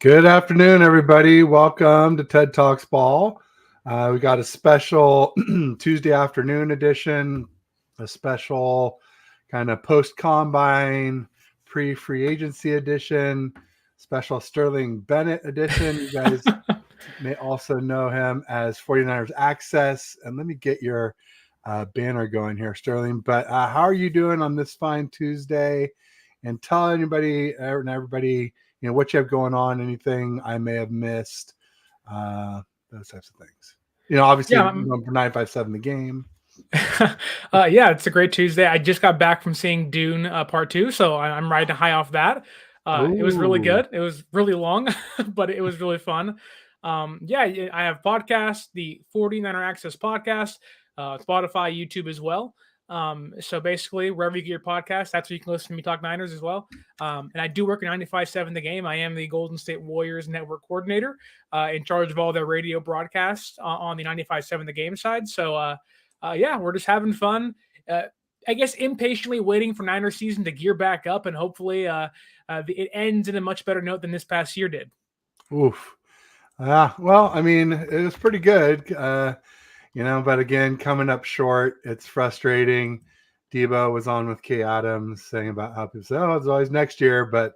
Good afternoon, everybody. Welcome to TED Talks Ball. We got a special Tuesday afternoon edition, a special kind of post-combine, pre-free agency edition, special Sterling Bennett edition. You guys may also know him as 49ers Access. And let me get your banner going here, Sterling. But how are you doing on this fine Tuesday? And tell anybody and everybody, what you have going on, anything I may have missed, those types of things. Obviously, Yeah, 957 the game. Yeah, it's a great Tuesday. I just got back from seeing Dune Part 2, so I'm riding high off that. It was really good. It was really long, but it was really fun. I have podcasts, the 49er Access podcast, Spotify, YouTube as well. So basically, wherever you get your podcast, that's where you can listen to me talk Niners as well. And I do work at 95.7 The Game. I am the Golden State Warriors network coordinator, in charge of all their radio broadcasts on the 95.7 The Game side. So, we're just having fun. I guess impatiently waiting for Niner season to gear back up, and hopefully it ends in a much better note than this past year did. Oof. Well, I mean, it was pretty good. But again, coming up short, it's frustrating. Debo was on with Kay Adams saying about how people say, it's always next year, but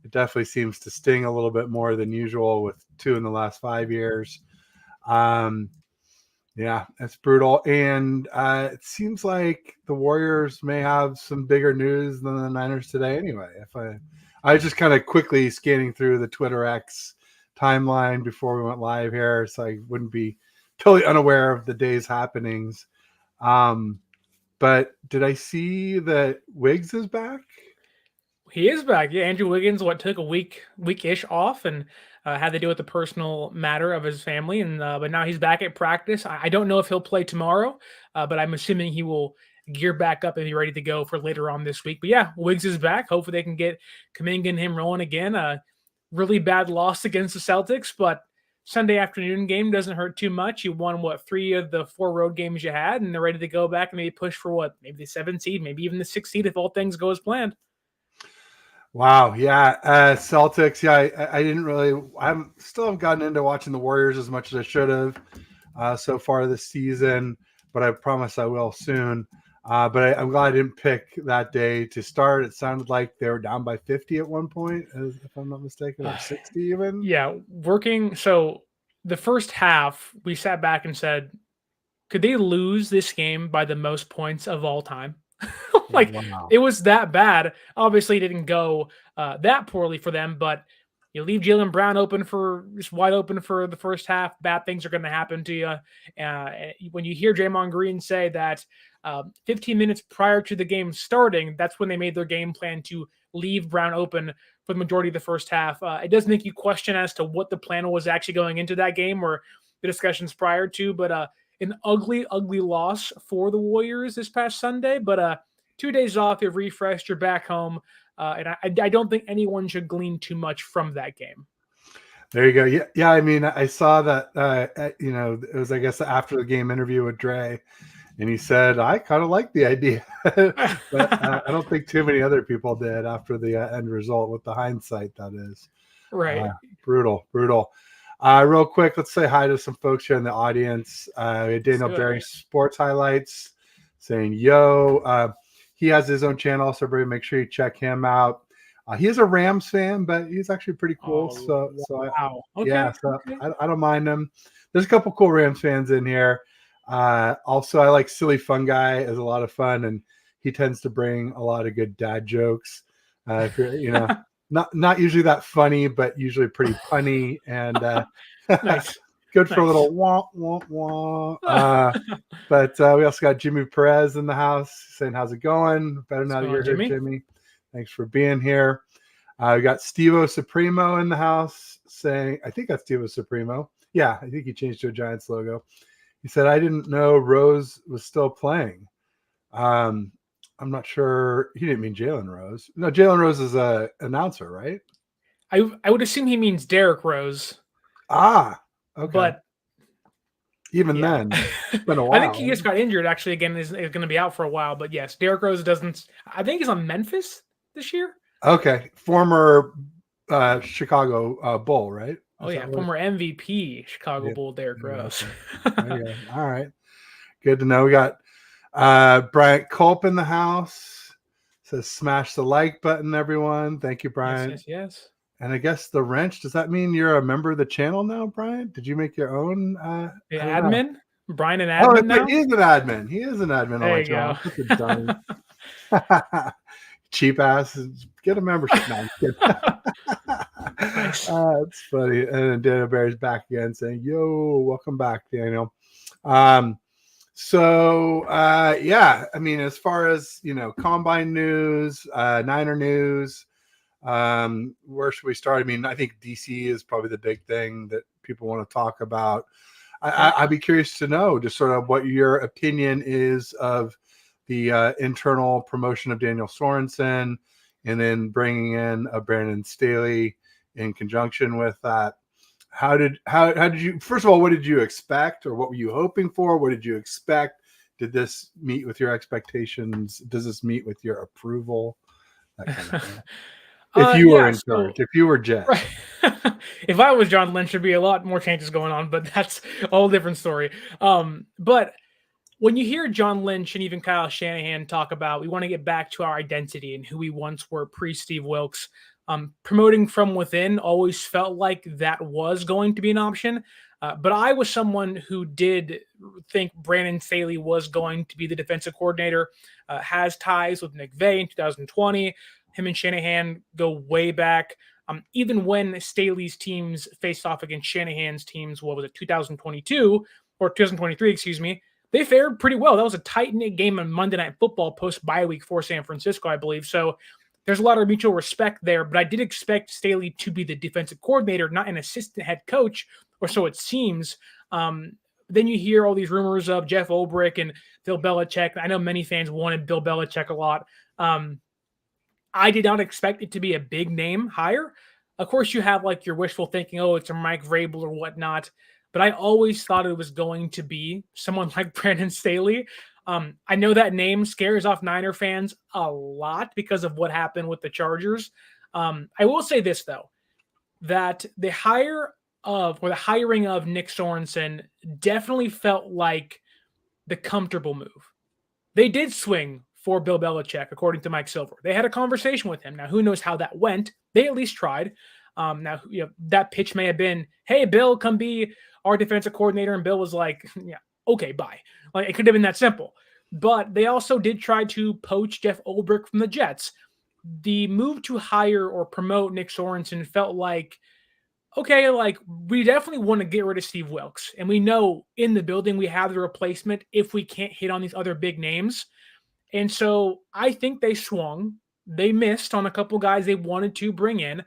it definitely seems to sting a little bit more than usual with 2 in the last 5 years. Yeah, it's brutal. And it seems like the Warriors may have some bigger news than the Niners today anyway. I was just kind of quickly scanning through the Twitter X timeline before we went live here, so I wouldn't be totally unaware of the day's happenings. But did I see that Wiggs is back? He is back. Yeah, Andrew Wiggins, took a week-ish off and had to deal with the personal matter of his family, and but now he's back at practice. I don't know if he'll play tomorrow, but I'm assuming he will gear back up and be ready to go for later on this week. But yeah, Wiggs is back. Hopefully they can get Kuminga and him rolling again. Really bad loss against the Celtics, but Sunday afternoon game doesn't hurt too much. You won 3 of the 4 road games you had, and they're ready to go back and maybe push for maybe the 7th seed, maybe even the 6th seed if all things go as planned. Wow, yeah, Celtics. Yeah, I didn't really. Still haven't gotten into watching the Warriors as much as I should have so far this season, but I promise I will soon. But I'm glad I didn't pick that day to start. It sounded like they were down by 50 at one point, if I'm not mistaken, or 60 even. Yeah, working. So the first half, we sat back and said, could they lose this game by the most points of all time? Wow. It was that bad. Obviously, it didn't go that poorly for them, but you leave Jaylen Brown just wide open for the first half, bad things are going to happen to you. When you hear Draymond Green say that 15 minutes prior to the game starting, that's when they made their game plan to leave Brown open for the majority of the first half. It does make you question as to what the plan was actually going into that game or the discussions prior to, but an ugly, ugly loss for the Warriors this past Sunday. But 2 days off, you're refreshed, you're back home. And I don't think anyone should glean too much from that game. There you go. Yeah. I mean, I saw that, it was, I guess, after the game interview with Dre, and he said, I kind of like the idea. But I don't think too many other people did after the end result with the hindsight, that is. Right. Brutal. Real quick, let's say hi to some folks here in the audience. Daniel Berry Sports Highlights saying, yo. He has his own channel, so everybody make sure you check him out. He is a Rams fan, but he's actually pretty cool. I don't mind him. There's a couple cool Rams fans in here. Also, I like Silly Fun Guy is a lot of fun, and he tends to bring a lot of good dad jokes. If you're, not usually that funny, but usually pretty punny and nice. Good for a little wah, wah, wah. But we also got Jimmy Perez in the house saying, how's it going? Better now that you're here, Jimmy. Thanks for being here. We got Stevo Supremo in the house saying, I think that's Stevo Supremo. Yeah, I think he changed to a Giants logo. He said, I didn't know Rose was still playing. I'm not sure. He didn't mean Jalen Rose. No, Jalen Rose is an announcer, right? I would assume he means Derrick Rose. Okay. But even then, it's been a while. I think he just got injured. Actually, again, is going to be out for a while. But yes, Derrick Rose doesn't. I think he's on Memphis this year. Okay, former Chicago Bull, right? Oh Is yeah, that what? former MVP Chicago Yeah. Bull Derrick Yeah. Rose. Okay. There you go. All right. Good to know. We got Bryant Culp in the house. Says smash the like button, everyone. Thank you, Yes, Bryant. yes, yes. And I guess the wrench, does that mean you're a member of the channel now, Bryant? Did you make your own? The I don't know. admin, Brian, an Oh, admin that's right. now. He is an admin. He is an admin on There my you channel. go. I'm such a dummy. Cheap ass. Get a membership now. Nice. It's funny. And then Daniel Barry's back again saying, yo, welcome back, Daniel. Yeah, I mean, as far as, combine news, Niner news, where should we start? I mean, I think DC is probably the big thing that people want to talk about. I'd be curious to know just sort of what your opinion is of the internal promotion of Daniel Sorensen and then bringing in a Brandon Staley in conjunction with that. How did you, first of all, what did you expect, or what were you hoping for? What did you expect? Did this meet with your expectations? Does this meet with your approval? That kind of thing. If you were Yeah. in charge, So if you were Jet. right. If I was John Lynch, there'd be a lot more changes going on, but that's a whole different story. But when you hear John Lynch and even Kyle Shanahan talk about we want to get back to our identity and who we once were pre-Steve Wilkes, promoting from within always felt like that was going to be an option. But I was someone who did think Brandon Staley was going to be the defensive coordinator, has ties with McVay in 2020. Him and Shanahan go way back. Even when Staley's teams faced off against Shanahan's teams, what was it, 2022 or 2023, excuse me, they fared pretty well. That was a tight-knit game on Monday Night Football post-bye week for San Francisco, I believe. So there's a lot of mutual respect there, but I did expect Staley to be the defensive coordinator, not an assistant head coach, or so it seems. Then you hear all these rumors of Jeff Ulbrich and Bill Belichick. I know many fans wanted Bill Belichick a lot. I did not expect it to be a big name hire. Of course, you have like your wishful thinking, oh, it's a Mike Vrabel or whatnot. But I always thought it was going to be someone like Brandon Staley. I know that name scares off Niner fans a lot because of what happened with the Chargers. I will say this, though, that the hiring of Nick Sorensen definitely felt like the comfortable move. They did swing for Bill Belichick, according to Mike Silver. They had a conversation with him. Now, who knows how that went? They at least tried. Now, that pitch may have been, hey, Bill, come be our defensive coordinator. And Bill was like, yeah, okay, bye. Like, it could have been that simple. But they also did try to poach Jeff Ulbrich from the Jets. The move to hire or promote Nick Sorensen felt like, okay, like we definitely want to get rid of Steve Wilkes. And we know in the building we have the replacement if we can't hit on these other big names. And so I think they swung. They missed on a couple guys they wanted to bring in.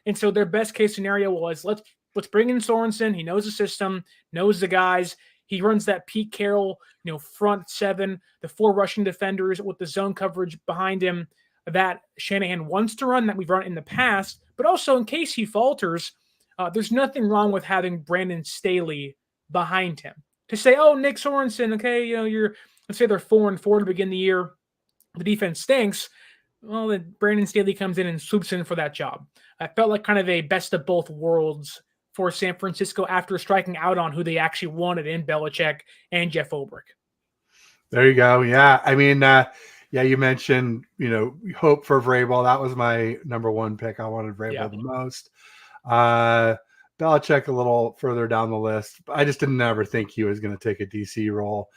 And so their best case scenario was let's bring in Sorensen. He knows the system, knows the guys. He runs that Pete Carroll, front seven, the 4 rushing defenders with the zone coverage behind him that Shanahan wants to run, that we've run in the past. But also in case he falters, there's nothing wrong with having Brandon Staley behind him to say, oh, Nick Sorensen, okay, let's say they're 4-4 to begin the year. The defense stinks. Well, then Brandon Staley comes in and swoops in for that job. I felt like kind of a best of both worlds for San Francisco after striking out on who they actually wanted in Belichick and Jeff Ulbrich. There you go. Yeah. I mean, you mentioned, hope for Vrabel. That was my number one pick. I wanted Vrabel the most. Belichick a little further down the list. I just didn't ever think he was going to take a DC role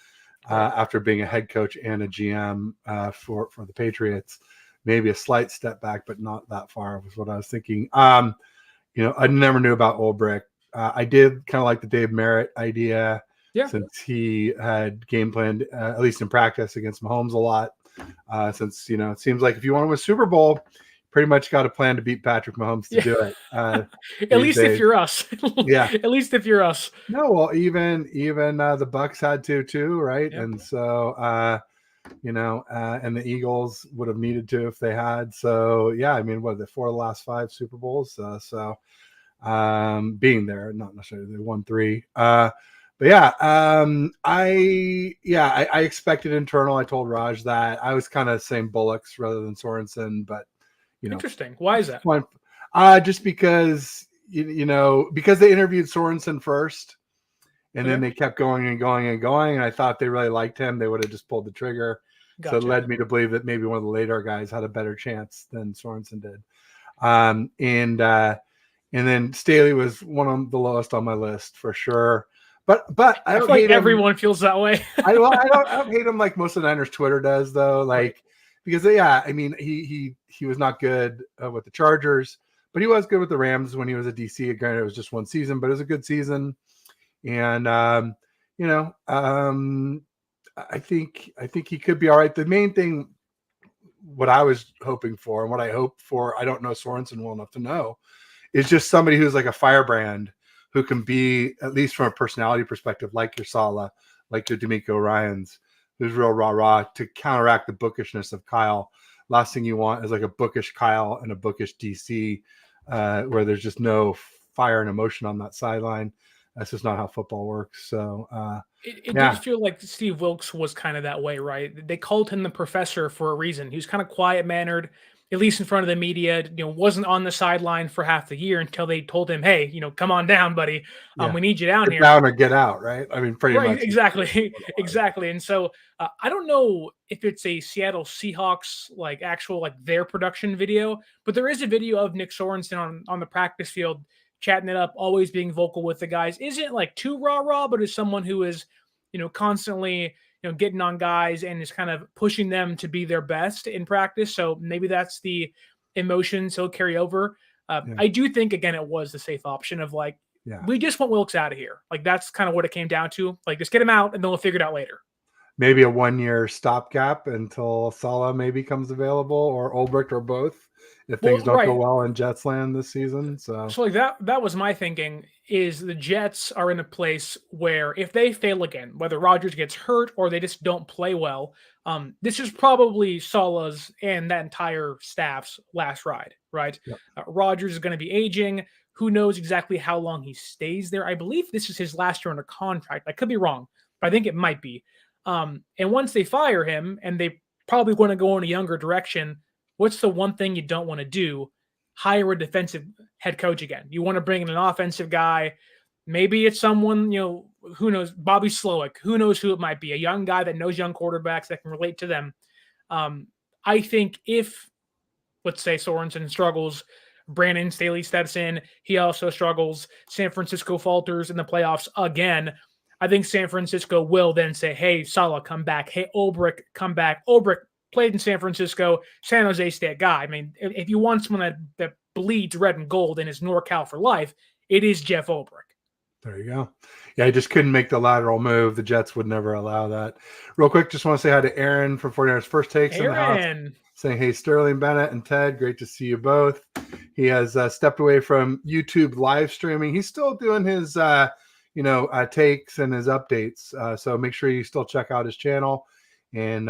after being a head coach and a GM for the Patriots. Maybe a slight step back, but not that far was what I was thinking. I never knew about Ulbrich. I did kind of like the Dave Merritt idea since he had game planned, at least in practice, against Mahomes a lot. Since, it seems like if you want to win a Super Bowl, pretty much got a plan to beat Patrick Mahomes to do it. At least if you're us. Yeah. At least if you're us. No, well, even the Bucks had to too, right? Yep. And so, and the Eagles would have needed to if they had. So, yeah, I mean, the 4 of the last 5 Super Bowls. Being there, not necessarily they won 3. But yeah, I expected internal. I told Raj that I was kind of saying Bullocks rather than Sorensen, but interesting. Why is that? Just because because they interviewed Sorensen first, and then they kept going and going and going, and I thought they really liked him. They would have just pulled the trigger. Gotcha. So it led me to believe that maybe one of the later guys had a better chance than Sorensen did. And then Staley was one of the lowest on my list for sure. But I don't hate him. Everyone feels that way. I don't hate him like most of the Niners Twitter does, though. Like, because I mean, he was not good with the Chargers, but he was good with the Rams when he was at DC. Again, it was just one season, but it was a good season. And I think he could be all right. The main thing, what I was hoping for, and what I hope for, I don't know Sorensen well enough to know, is just somebody who's like a firebrand, who can be, at least from a personality perspective, like your Saleh, like your D'Amico Ryans, who's real rah-rah, to counteract the bookishness of Kyle. Last thing you want is like a bookish Kyle and a bookish DC, where there's just no fire and emotion on that sideline. That's just not how football works. So it did feel like Steve Wilkes was kind of that way, right? They called him the professor for a reason. He was kind of quiet-mannered, at least in front of the media, wasn't on the sideline for half the year until they told him, hey, come on down, buddy. We need you down here. Down or get out, right? I mean, pretty much. Exactly. Exactly. And so I don't know if it's a Seattle Seahawks, like actual, like their production video, but there is a video of Nick Sorensen on the practice field, chatting it up, always being vocal with the guys. Isn't like too rah-rah, but is someone who is, constantly, getting on guys and is kind of pushing them to be their best in practice. So maybe that's the emotions he'll carry over. I do think, again, it was the safe option of like, we just want Wilkes out of here. Like, that's kind of what it came down to. Like, just get him out and then we'll figure it out later. Maybe a 1-year stopgap until Saleh maybe comes available, or Ulbricht, or both, if things don't go well in Jets land this season. So like that was my thinking, is the Jets are in a place where if they fail again, whether Rodgers gets hurt or they just don't play well, this is probably Saleh's and that entire staff's last ride, right? Yep. Rodgers is going to be aging. Who knows exactly how long he stays there? I believe this is his last year under contract. I could be wrong, but I think it might be. And once they fire him, and they probably want to go in a younger direction, what's the one thing you don't want to do? Hire a defensive head coach again. You want to bring in an offensive guy. Maybe it's someone, who knows, Bobby Slowick. Who knows who it might be? A young guy that knows young quarterbacks that can relate to them. I think if, let's say, Sorensen struggles, Brandon Staley steps in, he also struggles, San Francisco falters in the playoffs again, I think San Francisco will then say, hey, Saleh, come back. Hey, Ulbricht, come back. Ulbricht played in San Francisco, San Jose State guy. I mean, if you want someone that bleeds red and gold and is NorCal for life, it is Jeff Ulbricht. There you go. Yeah, he just couldn't make the lateral move. The Jets would never allow that. Real quick, just want to say hi to Aaron from 49ers First Takes in the house. Saying, hey, Sterling Bennett and Ted, great to see you both. He has stepped away from YouTube live streaming. He's still doing his takes and his updates. So make sure you still check out his channel, and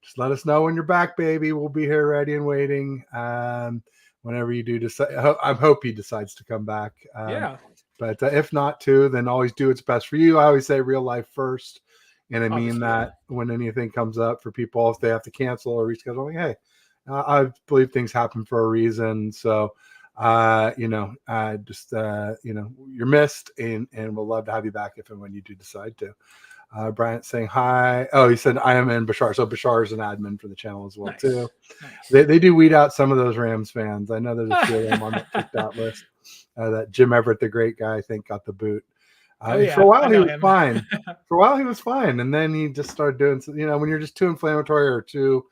just let us know when you're back, baby. We'll be here ready and waiting. Whenever you do decide, I hope he decides to come back. But if not to, then always do what's best for you. I always say real life first. And I mean that when anything comes up for people, if they have to cancel or reschedule, like, hey, I believe things happen for a reason. So, you're missed, and we'll love to have you back if and when you do decide to. Bryant saying hi. Oh, he said I am in Bashar. So Bashar is an admin for the channel as well, too. Nice. They do weed out some of those Rams fans. I know there's a few of them on that kicked out list. That Jim Everett, the great guy, I think got the boot. For a while he was fine. For a while he was fine, and then he just started doing. When you're just too inflammatory or too,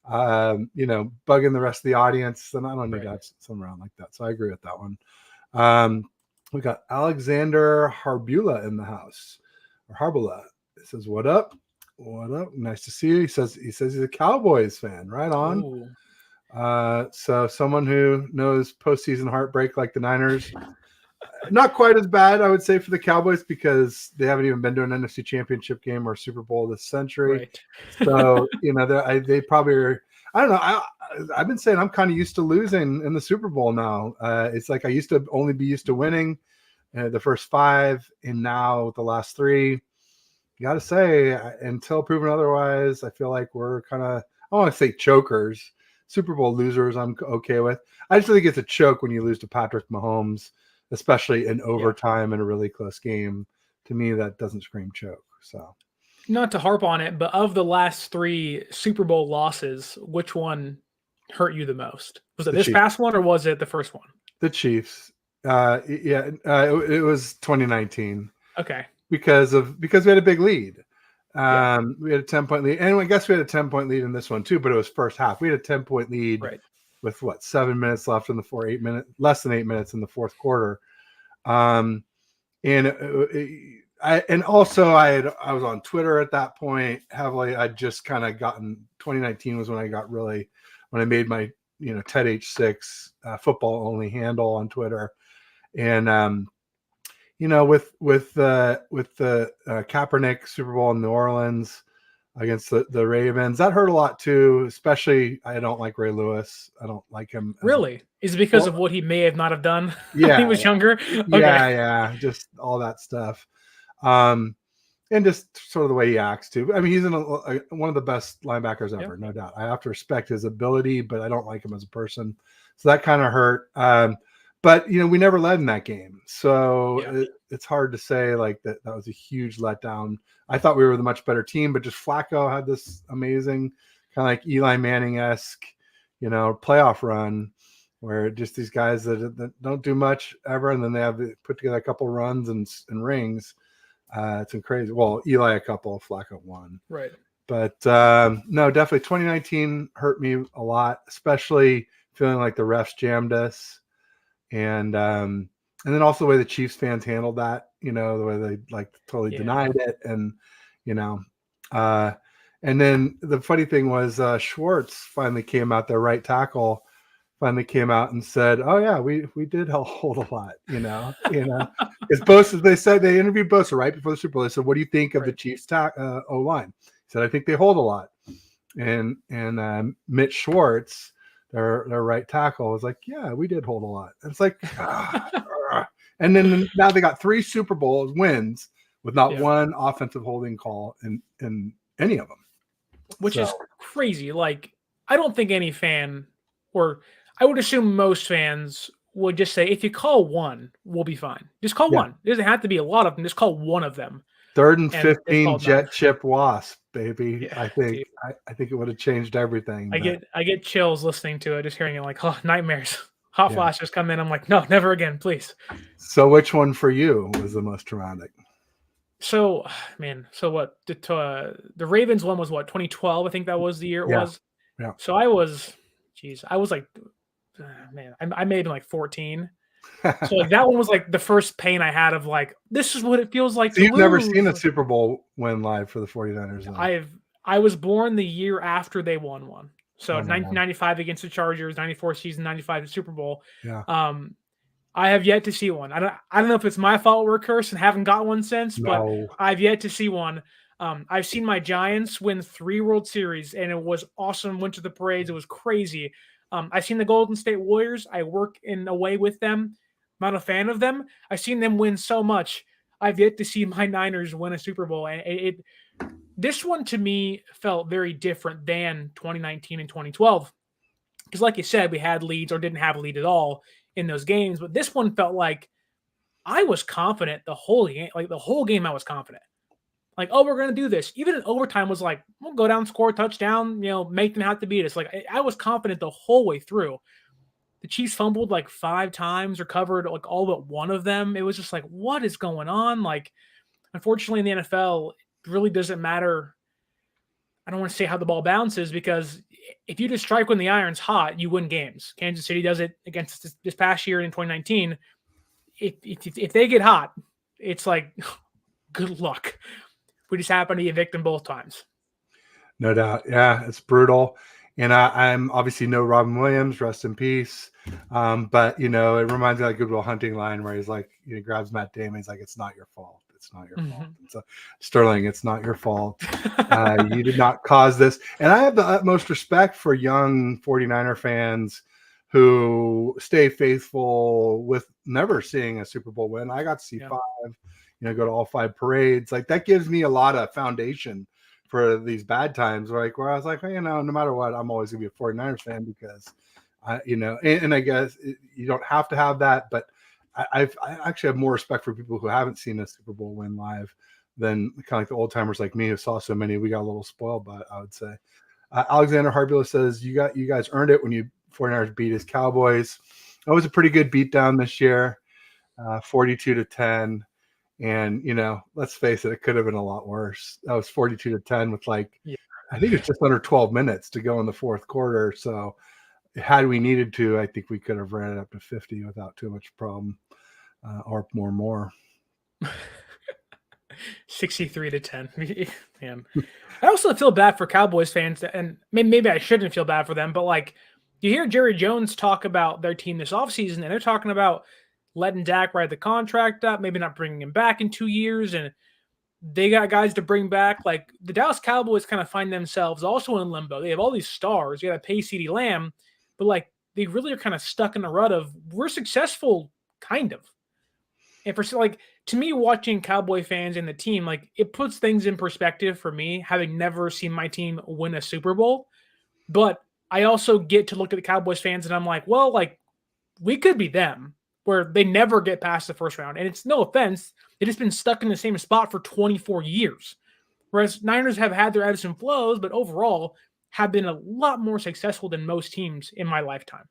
bugging the rest of the audience, then I don't need to have some around like that. So I agree with that one. We got Alexander Harbula in the house, or Harbula. He says, "What up? What up? Nice to see you." He says he's a Cowboys fan. Right on. So someone who knows postseason heartbreak like the Niners. Not quite as bad, I would say, for the Cowboys, because they haven't even been to an NFC Championship game or Super Bowl this century. Right. So, they probably are. I don't know. I've been saying I'm kind of used to losing in the Super Bowl now. It's like I used to only be used to winning the first 5, and now the last 3. You got to say, until proven otherwise, I feel like we're kind of, I don't want to say chokers, Super Bowl losers I'm okay with. I just think it's a choke when you lose to Patrick Mahomes, especially in overtime in a really close game. To me, that doesn't scream choke. So, not to harp on it, but of the last 3 Super Bowl losses, which one hurt you the most? Was it this past one or was it the first one? The Chiefs. It was 2019. Okay. Because we had a big lead. We had a 10-point lead, and I guess we had a 10-point lead in this one too, but it was first half. We had a 10-point lead with 7 minutes left in the less than 8 minutes in the fourth quarter. And I was on Twitter at that point heavily. I'd just kind of gotten 2019 was when I made my Ted H6 football only handle on Twitter, and with the Kaepernick Super Bowl in New Orleans against the Ravens, that hurt a lot too. Especially, I don't like Ray Lewis. I don't like him. Really? Is it because of what he may have not have done when he was younger? Okay. Yeah, just all that stuff. And just sort of the way he acts too. I mean, he's one of the best linebackers ever, no doubt. I have to respect his ability, but I don't like him as a person. So that kind of hurt. But we never led in that game, so it's hard to say like that was a huge letdown. I thought we were the much better team, but just Flacco had this amazing kind of like Eli Manning-esque, playoff run where just these guys that don't do much ever, and then they have put together a couple runs and rings. It's crazy. Well, Eli a couple, Flacco one. Right. But no, definitely 2019 hurt me a lot, especially feeling like the refs jammed us. And then also the way the Chiefs fans handled that, the way they totally denied it. And, and then the funny thing was Schwartz finally came out, their right tackle finally came out and said, "Oh yeah, we did hold a lot," because Bosa, they interviewed Bosa right before the Super Bowl. They said, "What do you think of the Chiefs O line?" He said, "I think they hold a lot." And Mitch Schwartz, their right tackle, was like, "Yeah, we did hold a lot." And it's like, and then now they got 3 Super Bowl wins with not one offensive holding call in any of them, which is crazy. Like, I don't think any fan, or I would assume most fans, would just say, if you call one, we'll be fine. Just call one. It doesn't have to be a lot of them. Just call one of them. 3rd and 15 jet chip wasp, baby. Yeah, I think it would have changed everything. I get chills listening to it, just hearing it, like, oh, nightmares. Hot flashes come in. I'm like, no, never again, please. So which one for you was the most traumatic? So, man, what? The Ravens one was what, 2012? I think that was the year it was. Yeah. So I was like, man, I may have been like 14. So like that one was like the first pain I had of like, this is what it feels like. So you've never seen a Super Bowl win live for the 49ers? Then? I was born the year after they won one. So 1995 against the Chargers, 94 season, 95 Super Bowl. Yeah. I have yet to see one. I don't know if it's my fault we're cursed and haven't got one since, but I've yet to see one. I've seen my Giants win 3 World Series, and it was awesome. Went to the parades. It was crazy. I've seen the Golden State Warriors. I work in a way with them. I'm not a fan of them. I've seen them win so much. I've yet to see my Niners win a Super Bowl. And this one to me felt very different than 2019 and 2012. Because like you said, we had leads or didn't have a lead at all in those games. But this one felt like I was confident the whole game. Like the whole game I was confident. Like, oh, we're going to do this. Even in overtime was like, we'll go down, score a touchdown, make them have to beat us. Like, I was confident the whole way through. The Chiefs fumbled like 5 times, recovered like all but one of them. It was just like, what is going on? Like, unfortunately in the NFL, it really doesn't matter. I don't want to say how the ball bounces, because if you just strike when the iron's hot, you win games. Kansas City does it against this past year in 2019. If they get hot, it's like, good luck. We just happen to be a victim both times. No doubt. Yeah, it's brutal. And I'm obviously no Robin Williams, rest in peace. But, it reminds me of that Good Will Hunting line where he's like, he grabs Matt Damon. He's like, it's not your fault. It's not your fault. So, Sterling, it's not your fault. You did not cause this. And I have the utmost respect for young 49er fans who stay faithful with never seeing a Super Bowl win. I got to see 5. Go to all 5 parades. Like that gives me a lot of foundation for these bad times, like where I was like, hey, no matter what, I'm always gonna be a 49ers fan because and I guess you don't have to have that, but I actually have more respect for people who haven't seen a Super Bowl win live than kind of like the old timers like me who saw so many. We got a little spoiled by it, I would say. Alexander Harbula says you guys earned it when you 49ers beat his Cowboys. That was a pretty good beatdown this year, 42-10. And let's face it could have been a lot worse. That was 42-10 with I think it's just under 12 minutes to go in the fourth quarter. So had we needed to, I think we could have ran it up to 50 without too much problem, or more. 63-10. Man. I also feel bad for Cowboys fans, and maybe I shouldn't feel bad for them, but you hear Jerry Jones talk about their team this offseason, and they're talking about letting Dak ride the contract up, maybe not bringing him back in 2 years, and they got guys to bring back. The Dallas Cowboys kind of find themselves also in limbo. They have all these stars. You got to pay CeeDee Lamb, but they really are kind of stuck in the rut of we're successful, kind of. And for to me, watching Cowboy fans and the team, it puts things in perspective for me, having never seen my team win a Super Bowl. But I also get to look at the Cowboys fans and I'm like, well, we could be them, where they never get past the first round. And it's no offense, they've just been stuck in the same spot for 24 years. Whereas Niners have had their ebbs and flows, but overall have been a lot more successful than most teams in my lifetime.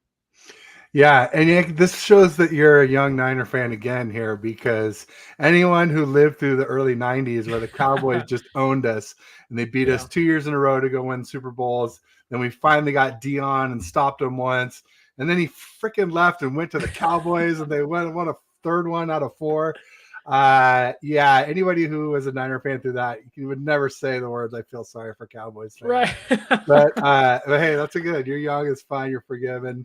Yeah, and this shows that you're a young Niner fan again here, because anyone who lived through the early 90s where the Cowboys just owned us and they beat us 2 years in a row to go win Super Bowls, then we finally got Dion and stopped him once, and then he freaking left and went to the Cowboys and they won a third one out of 4. Anybody who was a Niner fan through that, you would never say the words, I feel sorry for Cowboys fans. Right. but hey, that's a good. You're young, it's fine, you're forgiven.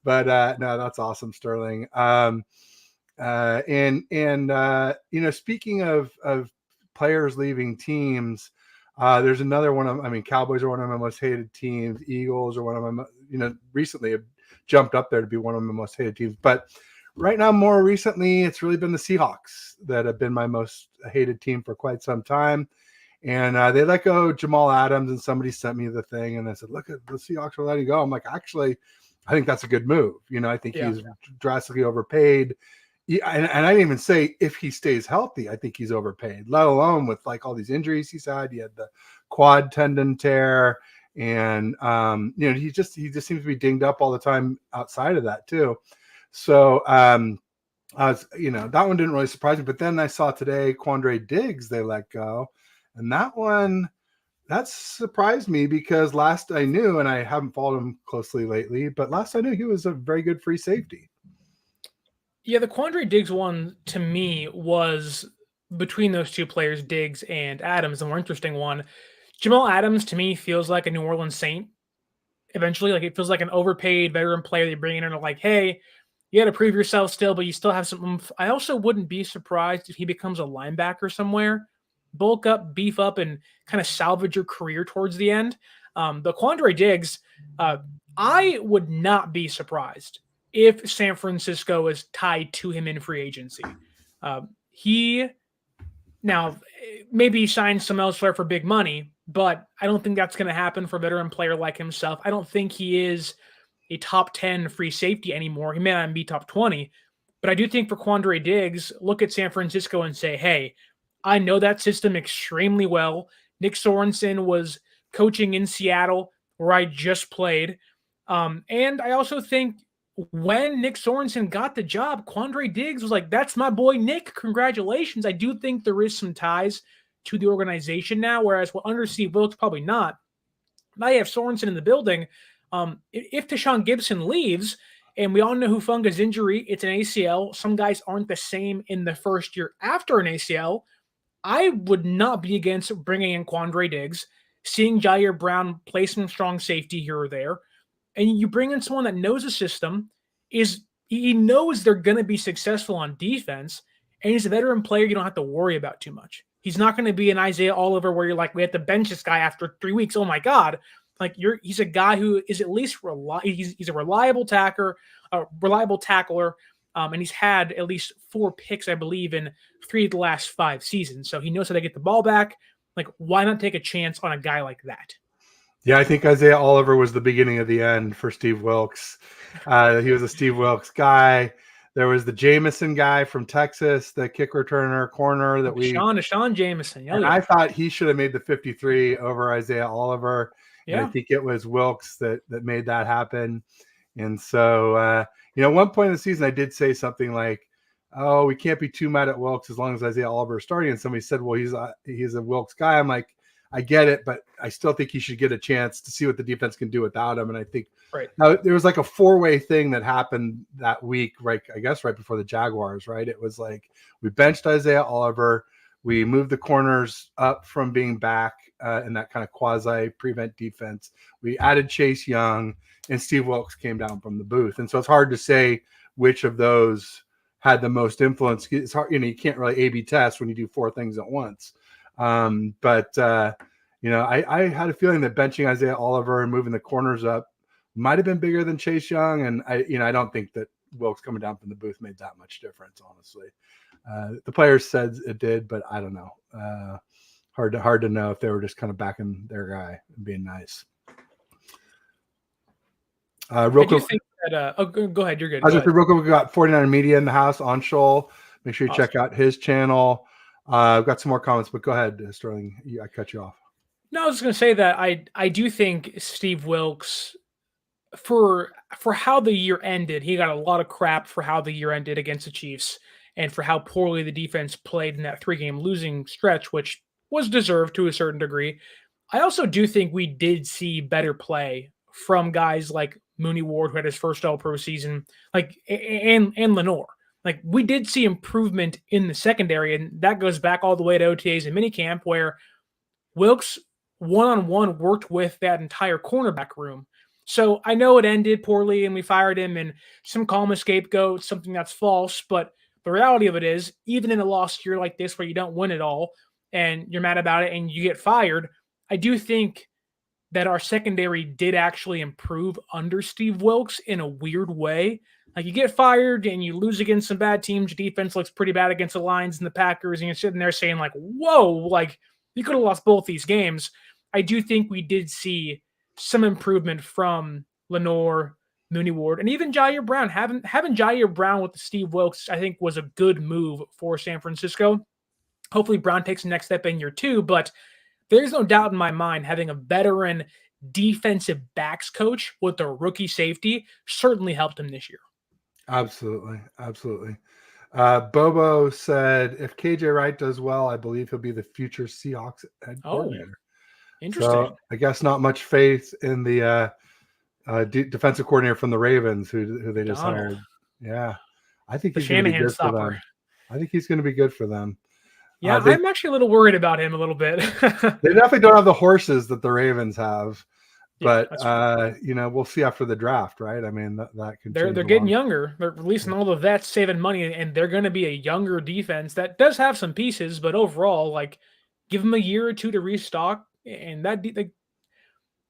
But no, that's awesome, Sterling. Speaking of players leaving teams, there's another one. Cowboys are one of my most hated teams. Eagles are one of my, recently have jumped up there to be one of my most hated teams. But right now, more recently, it's really been the Seahawks that have been my most hated team for quite some time. And they let go Jamal Adams, and somebody sent me the thing, and I said, look at the Seahawks are letting go. I'm like, actually, I think that's a good move. I think he's drastically overpaid. And I didn't even say if he stays healthy, I think he's overpaid, let alone with all these injuries he's had. He had the quad tendon tear, and he just seems to be dinged up all the time outside of that too. So that one didn't really surprise me. But then I saw today Quandre Diggs they let go, and that surprised me, because last I knew, and I haven't followed him closely lately, but last I knew he was a very good free safety. Yeah, the Quandre Diggs one to me was between those two players, Diggs and Adams, the more interesting one. Jamal Adams to me feels like a New Orleans Saint. Eventually, it feels like an overpaid veteran player they bring in and are hey, you got to prove yourself still, but you still have some oomph. I also wouldn't be surprised if he becomes a linebacker somewhere. Bulk up, beef up, and kind of salvage your career towards the end. The Quandre Diggs, I would not be surprised if San Francisco is tied to him in free agency. He now maybe signs some elsewhere for big money, but I don't think that's going to happen for a veteran player like himself. I don't think he is a top 10 free safety anymore. He may not be top 20, but I do think for Quandre Diggs, look at San Francisco and say, hey, I know that system extremely well. Nick Sorensen was coaching in Seattle, where I just played. And I also think when Nick Sorensen got the job, Quandre Diggs was that's my boy, Nick. Congratulations. I do think there is some ties to the organization now, whereas under Steve Wilkes, probably not. Now you have Sorensen in the building. If Tashawn Gibson leaves, and we all know Hufunga's injury, it's an ACL. Some guys aren't the same in the first year after an ACL. I would not be against bringing in Quandre Diggs, seeing Jair Brown play some strong safety here or there, and you bring in someone that knows the system, he knows they're going to be successful on defense, and he's a veteran player you don't have to worry about too much. He's not going to be an Isaiah Oliver where you're we have to bench this guy after 3 weeks. Oh my God. He's a guy who is at least he's a reliable tackler, and he's had at least 4 picks, I believe, in 3 of the last 5 seasons. So he knows how to get the ball back. Like, why not take a chance on a guy like that? Yeah, I think Isaiah Oliver was the beginning of the end for Steve Wilks. He was a Steve Wilks guy. There was the Jamison guy from Texas, the kick returner corner that Deshaun Jameson. Oh, and yeah. I thought he should have made the 53 over Isaiah Oliver. And I Yeah. think it was Wilks that made that happen. And so, one point in the season, I did say something like, "Oh, we can't be too mad at Wilks as long as Isaiah Oliver is starting." And somebody said, "Well, he's a Wilks guy." I'm like, I get it, but I still think he should get a chance to see what the defense can do without him. And I think now there was like a 4-way thing that happened that week, right? I guess right before the Jaguars, right? It was like we benched Isaiah Oliver, we moved the corners up from being back in that kind of quasi prevent defense. We added Chase Young, and Steve Wilks came down from the booth. And so it's hard to say which of those had the most influence. It's hard, you can't really A/B test when you do 4 things at once. But I had a feeling that benching Isaiah Oliver and moving the corners up might have been bigger than Chase Young. And I don't think that Wilks coming down from the booth made that much difference, honestly. The players said it did, but I don't know. Hard to know if they were just kind of backing their guy and being nice. Real quick, think that, go ahead. You're good. I was just real quick. We got 49 Media in the house on Shoal. Make sure you check out his channel. I've got some more comments, but go ahead, Sterling. I cut you off. No, I was going to say that I do think Steve Wilks, for how the year ended, he got a lot of crap for how the year ended against the Chiefs and for how poorly the defense played in that 3-game losing stretch, which was deserved to a certain degree. I also do think we did see better play from guys like Mooney Ward, who had his first All-Pro season, and Lenore. Like, we did see improvement in the secondary, and that goes back all the way to OTAs and minicamp, where Wilks one-on-one worked with that entire cornerback room. So I know it ended poorly and we fired him, and some call him a scapegoat, something that's false, but the reality of it is, even in a lost year like this where you don't win it all and you're mad about it and you get fired, I do think that our secondary did actually improve under Steve Wilks in a weird way. Like, you get fired and you lose against some bad teams, your defense looks pretty bad against the Lions and the Packers, and you're sitting there saying like, whoa, like, you could have lost both these games. I do think we did see some improvement from Lenore, Mooney Ward, and even Jair Brown. Having Jair Brown with Steve Wilks, I think, was a good move for San Francisco. Hopefully Brown takes the next step in year 2, but there's no doubt in my mind having a veteran defensive backs coach with a rookie safety certainly helped him this year. Absolutely. Bobo said, if KJ Wright does well, I believe he'll be the future Seahawks head coordinator. Interesting. So I guess not much faith in the defensive coordinator from the Ravens who they just hired. Yeah. I think he's going to be good for them. I think he's going to be good for them. Yeah, I'm actually a little worried about him a little bit. They definitely don't have the horses that the Ravens have. But we'll see after the draft, right? I mean, that could. They're getting younger. They're releasing all the vets, saving money, and they're going to be a younger defense that does have some pieces, but overall, like, give them a year or 2 to restock. And that,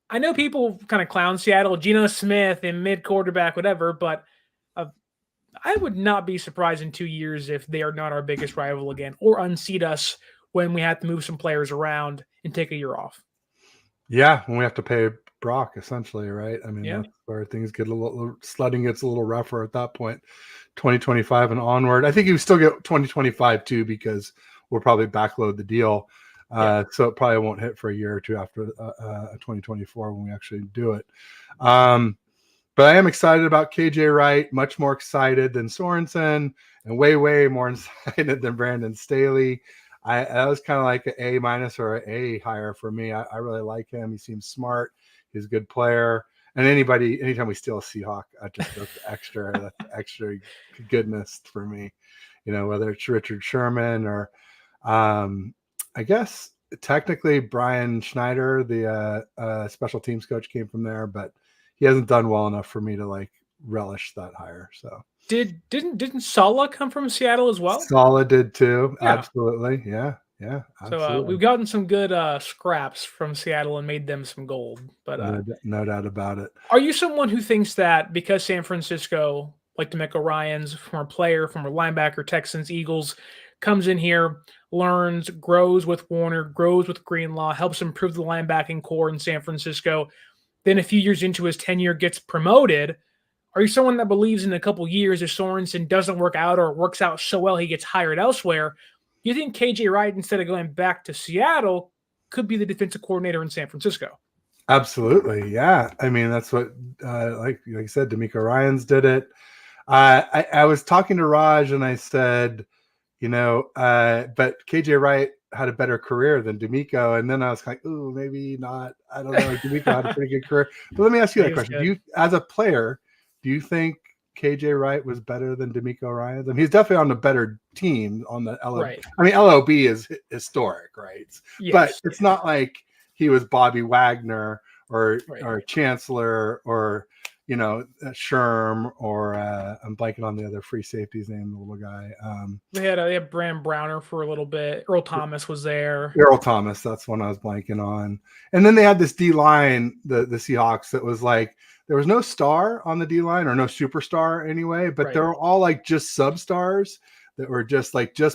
I know people kind of clown Seattle, Geno Smith and mid quarterback, whatever, but I would not be surprised in 2 years if they are not our biggest rival again, or unseat us when we have to move some players around and take a year off. Yeah, when we have to pay Brock, essentially, right? I mean, that's where things get sledding gets a little rougher at that point. 2025 and onward. I think you still get 2025 too, because we'll probably backload the deal. So it probably won't hit for a year or 2 after 2024 when we actually do it. But I am excited about KJ Wright, much more excited than Sorensen, and way more excited than Brandon Staley. That was kind of like an A- or an A hire for me. I really like him. He seems smart. He's a good player. And anytime we steal a Seahawk, just that's extra goodness for me. Whether it's Richard Sherman or I guess technically Brian Schneider, the special teams coach, came from there, but he hasn't done well enough for me to relish that hire. So didn't Sala come from Seattle as well? Sala did too. Yeah. Absolutely. Yeah. Absolutely. So we've gotten some good scraps from Seattle and made them some gold. But no doubt about it. Are you someone who thinks that because San Francisco, like DeMeco Ryans, former player, former linebacker, Texans, Eagles, comes in here, learns, grows with Warner, grows with Greenlaw, helps improve the linebacking core in San Francisco. Then a few years into his tenure, gets promoted. Are you someone that believes in a couple years if Sorensen doesn't work out or works out so well he gets hired elsewhere? Do you think KJ Wright, instead of going back to Seattle, could be the defensive coordinator in San Francisco? Absolutely, yeah. I mean, that's what, like I said, D'Amico Ryans did it. I was talking to Raj and I said, but KJ Wright had a better career than D'Amico, and then I was like, ooh, maybe not. I don't know. D'Amico had a pretty good career. But let me ask you that question: do you, as a player, do you think KJ Wright was better than D'Amico Ryans? I mean, he's definitely on the better team on the LOB. Right. I mean, LOB is historic, right? Yes, but it's not like he was Bobby Wagner or Chancellor or Sherm or I'm blanking on the other free safety's name, the little guy. They had Bram Browner for a little bit. Earl Thomas was there. Earl Thomas, that's one I was blanking on. And then they had this D line, the Seahawks, that was like there was no star on the D line or no superstar anyway, but they're all like just substars that were just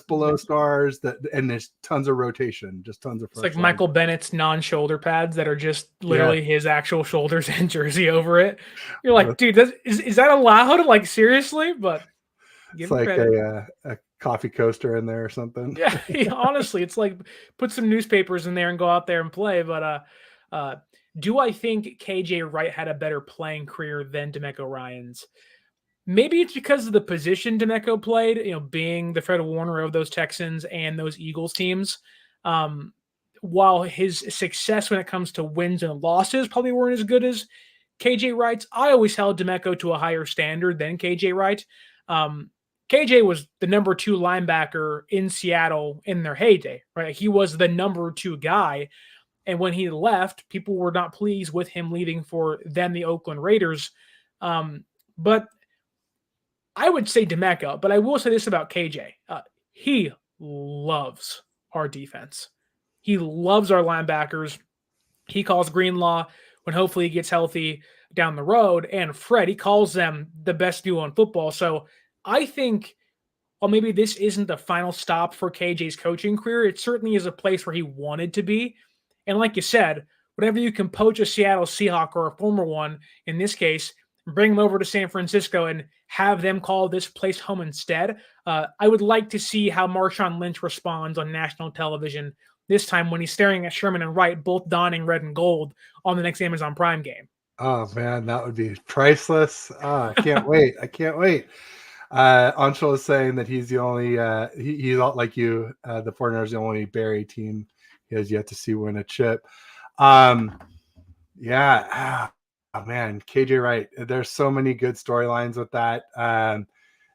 below stars, and there's tons of rotation, just tons of. It's like Michael Bennett's non-shoulder pads that are just literally his actual shoulders and jersey over it. You're like, dude, is that allowed? Like, seriously? But it's like a coffee coaster in there or something. Yeah, honestly, it's like put some newspapers in there and go out there and play. But do I think KJ Wright had a better playing career than D'Amico Ryans? Maybe it's because of the position D'Amico played, being the Fred Warner of those Texans and those Eagles teams. While his success when it comes to wins and losses probably weren't as good as KJ Wright's, I always held D'Amico to a higher standard than KJ Wright. KJ was the number 2 linebacker in Seattle in their heyday, right? He was the number 2 guy. And when he left, people were not pleased with him leaving for then the Oakland Raiders. But I would say D'Amico, but I will say this about KJ. He loves our defense. He loves our linebackers. He calls Greenlaw when hopefully he gets healthy down the road. And Fred, he calls them the best duo in football. So I think, well, maybe this isn't the final stop for KJ's coaching career. It certainly is a place where he wanted to be. And like you said, whenever you can poach a Seattle Seahawk or a former one, in this case, bring them over to San Francisco and have them call this place home instead. I would like to see how Marshawn Lynch responds on national television this time when he's staring at Sherman and Wright, both donning red and gold on the next Amazon Prime game. Oh, man, that would be priceless. I can't wait. I can't wait. Anshul is saying that he's the only, he's not like you, the 49ers the only Barry team he has yet to see win a chip. Yeah. Oh, man, KJ Wright. There's so many good storylines with that.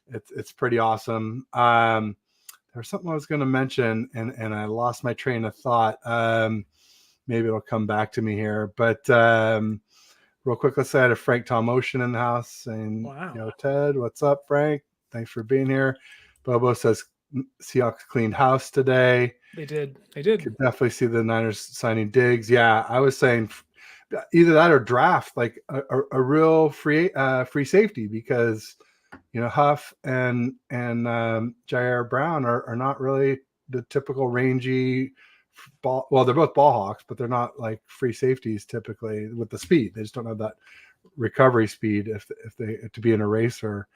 It's pretty awesome. There's something I was going to mention, and I lost my train of thought. Maybe it'll come back to me here. But real quick, let's say I had a Frank Tom Ocean in the house saying, wow. Ted, what's up, Frank? Thanks for being here. Bobo says Seahawks cleaned house today. They did. Could definitely see the Niners signing Diggs. Yeah, I was saying either that or draft like a real free safety, because Huff and Jair Brown are not really the typical rangy ball. Well, they're both ball hawks, but they're not like free safeties typically with the speed. They just don't have that recovery speed if they to be in a racer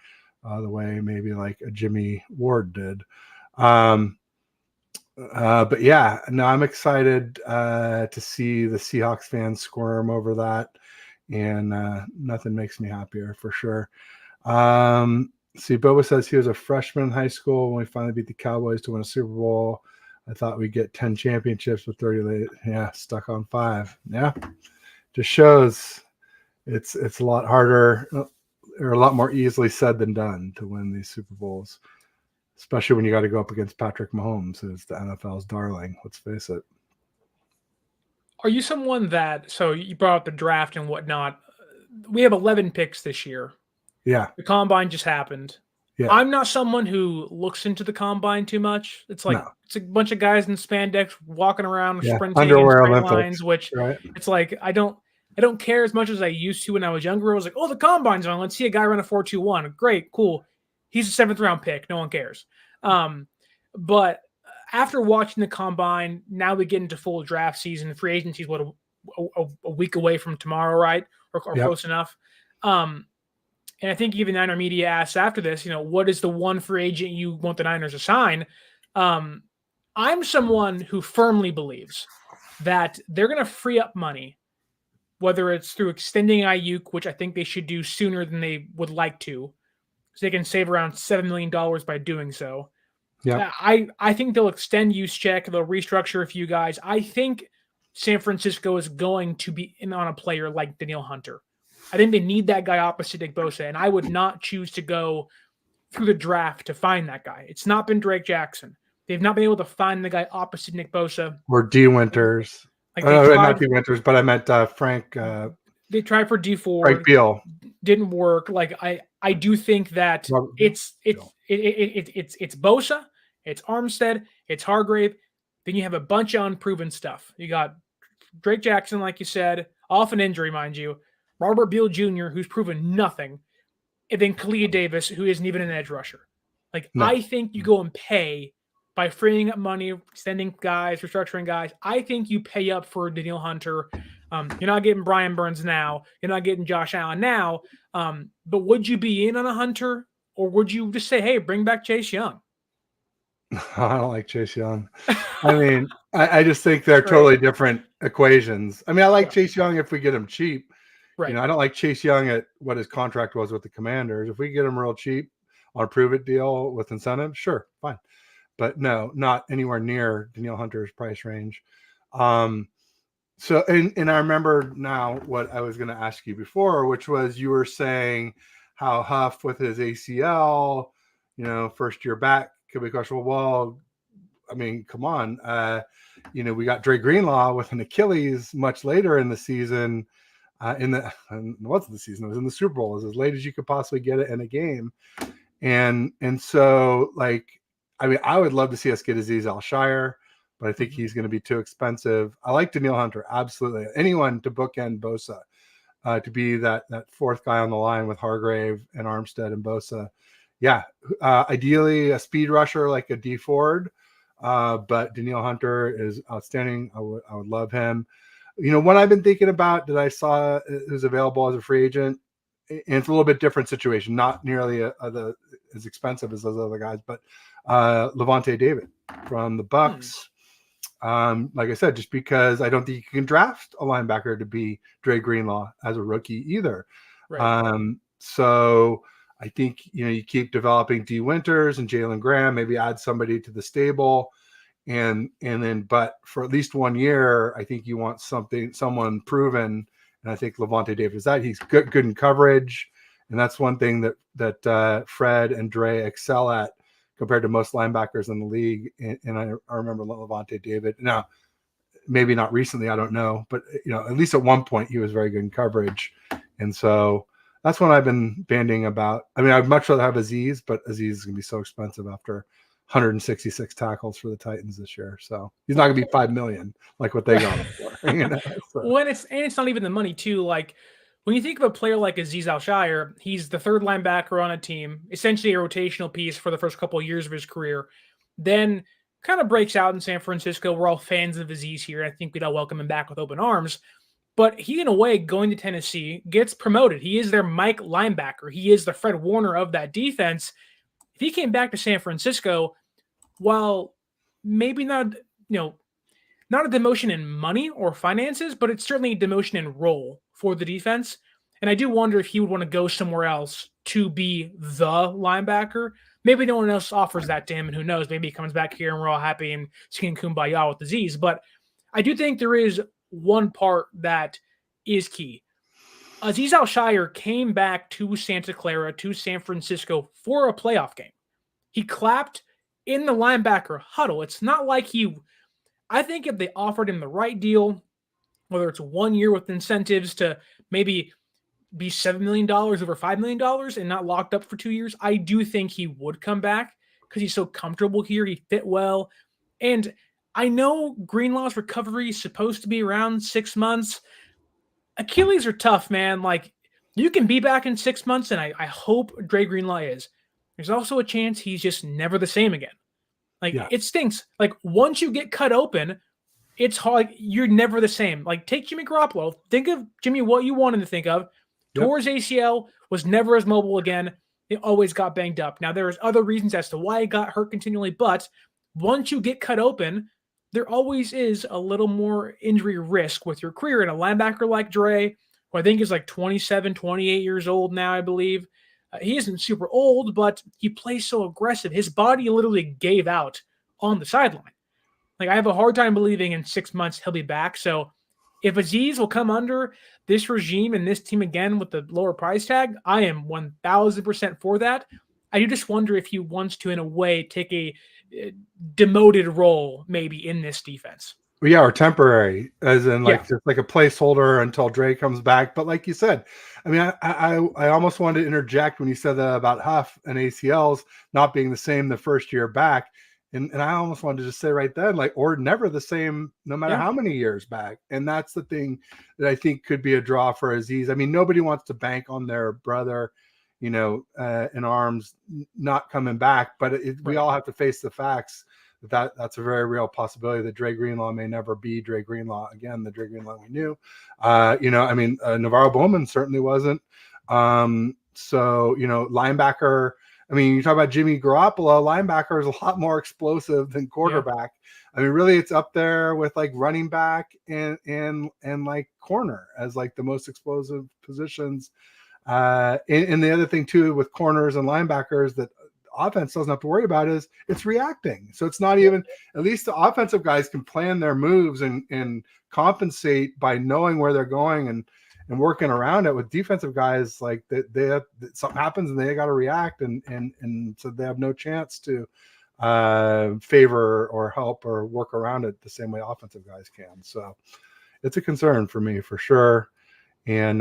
the way maybe like a Jimmy Ward did. But yeah, no, I'm excited to see the Seahawks fans squirm over that, and nothing makes me happier for sure. See, Boba says he was a freshman in high school when we finally beat the Cowboys to win a Super Bowl. I thought we'd get 10 championships with 30 late. Yeah, stuck on 5. Yeah, just shows it's a lot harder or a lot more easily said than done to win these Super Bowls. Especially when you got to go up against Patrick Mahomes, who's the NFL's darling. Let's face it. Are you someone that, so you brought up the draft and whatnot. We have 11 picks this year. Yeah. The combine just happened. Yeah. I'm not someone who looks into the combine too much. It's like it's a bunch of guys in spandex walking around sprinting underwear in Olympics, lines, which it's like I don't care as much as I used to when I was younger. I was like, oh, the combine's on. Let's see a guy run a 4.21. Great, cool. He's a 7th round pick. No one cares. But after watching the combine, now we get into full draft season. Free agency is what a week away from tomorrow, right? Or Yep. close enough. And I think even Niner media asked after this, what is the one free agent you want the Niners to sign? I'm someone who firmly believes that they're going to free up money, whether it's through extending Ayuk, which I think they should do sooner than they would like to, so they can save around $7 million by doing so. Yeah. I think they'll extend Juszczyk. They'll restructure a few guys. I think San Francisco is going to be in on a player like Danielle Hunter. I think they need that guy opposite Nick Bosa, and I would not choose to go through the draft to find that guy. It's not been Drake Jackson. They've not been able to find the guy opposite Nick Bosa. Or D. Winters. Not D. Winters, but I meant Frank. They tried for D. Ford. Frank Beal. Didn't work. I do think that it's Bosa, it's Armstead, it's Hargrave. Then you have a bunch of unproven stuff. You got Drake Jackson, like you said, off an injury, mind you. Robert Beal Jr., who's proven nothing. And then Kalia Davis, who isn't even an edge rusher. I think you go and pay by freeing up money, extending guys, restructuring guys. I think you pay up for Danielle Hunter. You're not getting Brian Burns now. You're not getting Josh Allen now. But would you be in on a Hunter, or would you just say, hey, bring back Chase Young? I don't like Chase Young. I mean, I just think they're totally different equations. I mean, I like Chase Young if we get him cheap. Right. I don't like Chase Young at what his contract was with the Commanders. If we get him real cheap on a prove-it deal with incentives, sure, fine. But no, not anywhere near Danielle Hunter's price range. So, and I remember now what I was going to ask you before, which was you were saying how Huff with his ACL, first year back could be questionable. Well, I mean, come on. We got Dre Greenlaw with an Achilles much later in the season. What's the season? It was in the Super Bowl. It was as late as you could possibly get it in a game. And so, I mean, I would love to see us get Azeez Al-Shire, but I think he's going to be too expensive. I like Danielle Hunter, absolutely. Anyone to bookend Bosa, to be that fourth guy on the line with Hargrave and Armstead and Bosa. Yeah, ideally a speed rusher like a D Ford, but Danielle Hunter is outstanding. I would love him. What I've been thinking about that I saw is available as a free agent, and it's a little bit different situation, not nearly as expensive as those other guys, but Levante David from the Bucks. Like I said, just because I don't think you can draft a linebacker to be Dre Greenlaw as a rookie either. Right. So I think, you keep developing D. Winters and Jalen Graham, maybe add somebody to the stable. And then, but for at least 1 year, I think you want someone proven. And I think Levante David is that. He's good in coverage. And that's one thing that Fred and Dre excel at compared to most linebackers in the league. And I remember Levante David. Now, maybe not recently, I don't know. But, at least at one point, he was very good in coverage. And so that's what I've been banding about. I mean, I'd much rather have Azeez, but Azeez is going to be so expensive after 166 tackles for the Titans this year. So he's not going to be $5 million like what they got him for. So. Well, it's not even the money too. Like when you think of a player like Azeez Al-Shire, he's the third linebacker on a team, essentially a rotational piece for the first couple of years of his career. Then kind of breaks out in San Francisco. We're all fans of Azeez here. I think we'd all welcome him back with open arms. But he, in a way, going to Tennessee, gets promoted. He is their Mike linebacker. He is the Fred Warner of that defense. If he came back to San Francisco, while maybe not a demotion in money or finances, but it's certainly a demotion in role for the defense. And I do wonder if he would want to go somewhere else to be the linebacker. Maybe no one else offers that to him, and who knows? Maybe he comes back here and we're all happy and singing Kumbaya with Azeez. But I do think there is one part that is key. Azeez Al-Shire came back to Santa Clara, to San Francisco for a playoff game. He clapped in the linebacker huddle. It's not like I think if they offered him the right deal, whether it's 1 year with incentives to maybe be $7 million over $5 million and not locked up for 2 years, I do think he would come back because he's so comfortable here. He fit well. And I know Greenlaw's recovery is supposed to be around 6 months. Achilles are tough, man. Like, you can be back in 6 months, and I hope Dre Greenlaw is. There's also a chance he's just never the same again. Like Yeah. it stinks. Like once you get cut open, it's hard. Like, you're never the same. Like take Jimmy Garoppolo. Think of Jimmy what you wanted to think of. Yep. Tore his ACL, was never as mobile again. It always got banged up. Now there's other reasons as to why he got hurt continually, but once you get cut open, there always is a little more injury risk with your career. And a linebacker like Dre, who I think is like 27, 28 years old now, I believe. He isn't super old, but he plays so aggressive. His body literally gave out on the sideline. Like I have a hard time believing in 6 months he'll be back. So if Aziz will come under this regime and this team again with the lower price tag, I am 1000% for that. I do just wonder if he wants to, in a way, take a demoted role maybe in this defense. Yeah, or temporary, as in like Yeah. just like a placeholder until Dre comes back. But like you said, I mean, I almost wanted to interject when you said that about Huff and ACLs not being the same the first year back. And I almost wanted to just say right then, like, or never the same, no matter how many years back. And that's the thing that I think could be a draw for Aziz. I mean, nobody wants to bank on their brother, in arms not coming back, but we all have to face the facts that's a very real possibility that Dre Greenlaw may never be Dre Greenlaw again, the Dre Greenlaw we knew. Navarro Bowman certainly wasn't. Linebacker, I mean, you talk about Jimmy Garoppolo, linebacker is a lot more explosive than quarterback. Yeah. I mean, really, it's up there with like running back and like corner as like the most explosive positions. And the other thing too with corners and linebackers that offense doesn't have to worry about is it's reacting. So it's not even, at least the offensive guys can plan their moves and compensate by knowing where they're going and working around it. With defensive guys, like they something happens and they got to react and so they have no chance to favor or help or work around it the same way offensive guys can. So it's a concern for me for sure. And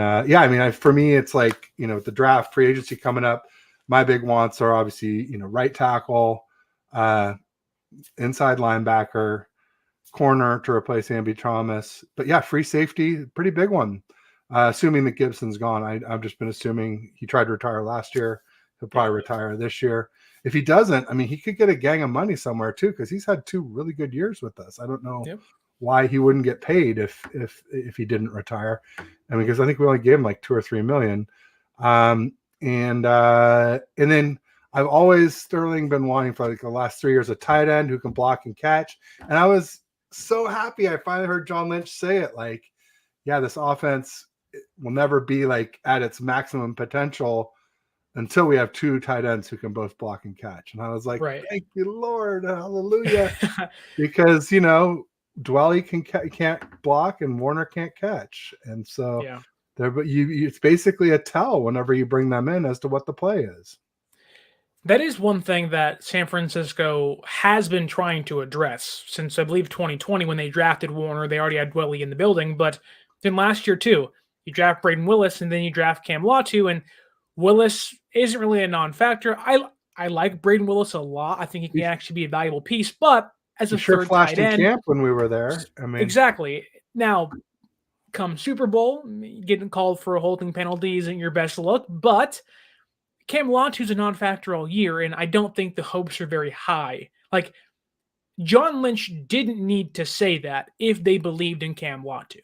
for me, it's like, the draft, free agency coming up, my big wants are obviously, right tackle, inside linebacker, corner to replace Ambi Thomas. But yeah, free safety, pretty big one. Assuming that Gibson's gone. I've just been assuming he tried to retire last year. He'll probably retire this year. If he doesn't, I mean, he could get a gang of money somewhere too, because he's had 2 really good years with us. I don't know why he wouldn't get paid if he didn't retire. I mean, because I think we only gave him like 2 or 3 million. And then I've always Sterling been wanting for like the last 3 years a tight end who can block and catch. And I was so happy I finally heard John Lynch say it, like, yeah, this offense will never be like at its maximum potential until we have 2 tight ends who can both block and catch. And I was like, Thank you, Lord, hallelujah. Because, Dwelly can't block and Warner can't catch. And so it's basically a tell whenever you bring them in as to what the play is. That is one thing that San Francisco has been trying to address since, I believe, 2020 when they drafted Warner. They already had Dwelly in the building, but then last year too, you draft Braden Willis and then you draft Cam Latu, and Willis isn't really a non-factor. I like Braden Willis a lot. I think he can actually be a valuable piece, but as a third flashed tight end, in camp when we were there. I mean, exactly. Now, come Super Bowl, getting called for a holding penalty isn't your best look, but Cam Latu's a non-factor all year, and I don't think the hopes are very high. Like, John Lynch didn't need to say that if they believed in Cam Latu.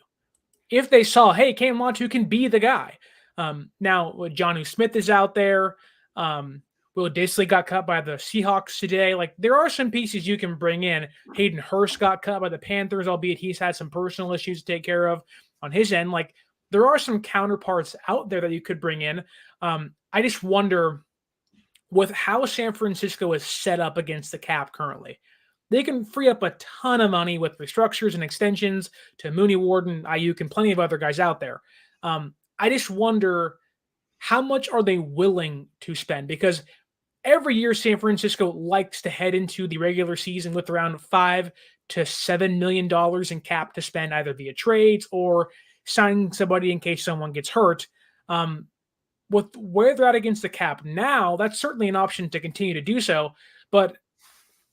If they saw, hey, Cam Latu can be the guy. Now, Jonnu Smith is out there. Will Disley got cut by the Seahawks today. Like, there are some pieces you can bring in. Hayden Hurst got cut by the Panthers, albeit he's had some personal issues to take care of on his end. Like, there are some counterparts out there that you could bring in. I just wonder, with how San Francisco is set up against the cap currently, they can free up a ton of money with restructures and extensions to Mooney, Warden, Ayuk, and plenty of other guys out there. I just wonder, how much are they willing to spend? Because every year San Francisco likes to head into the regular season with around $5 to $7 million in cap to spend, either via trades or signing somebody in case someone gets hurt. With where they're at against the cap now, that's certainly an option to continue to do so. But